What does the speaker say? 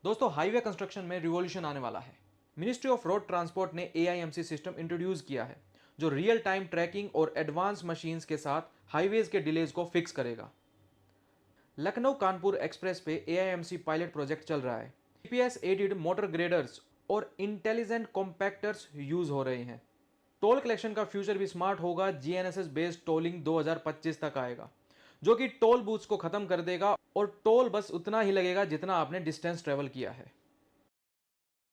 दोस्तों, highway construction में revolution आने वाला है। मिनिस्ट्री ऑफ रोड ट्रांसपोर्ट ने एआईएमसी सिस्टम इंट्रोड्यूस किया है जो रियल टाइम ट्रैकिंग और एडवांस मशीन्स के साथ हाईवेज के डिलेज को फिक्स करेगा। लखनऊ कानपुर एक्सप्रेस पे एआईएमसी पायलट प्रोजेक्ट चल रहा है। जीपीएस एडेड मोटर ग्रेडर्स और इंटेलिजेंट कॉम्पैक्टर्स यूज हो रहे हैं। टोल कलेक्शन का फ्यूचर भी स्मार्ट होगा। जीएनएसएस बेस्ड टोलिंग 2025 तक आएगा, जो कि टोल बूथ्स को खत्म कर देगा और टोल बस उतना ही लगेगा जितना आपने डिस्टेंस ट्रेवल किया है।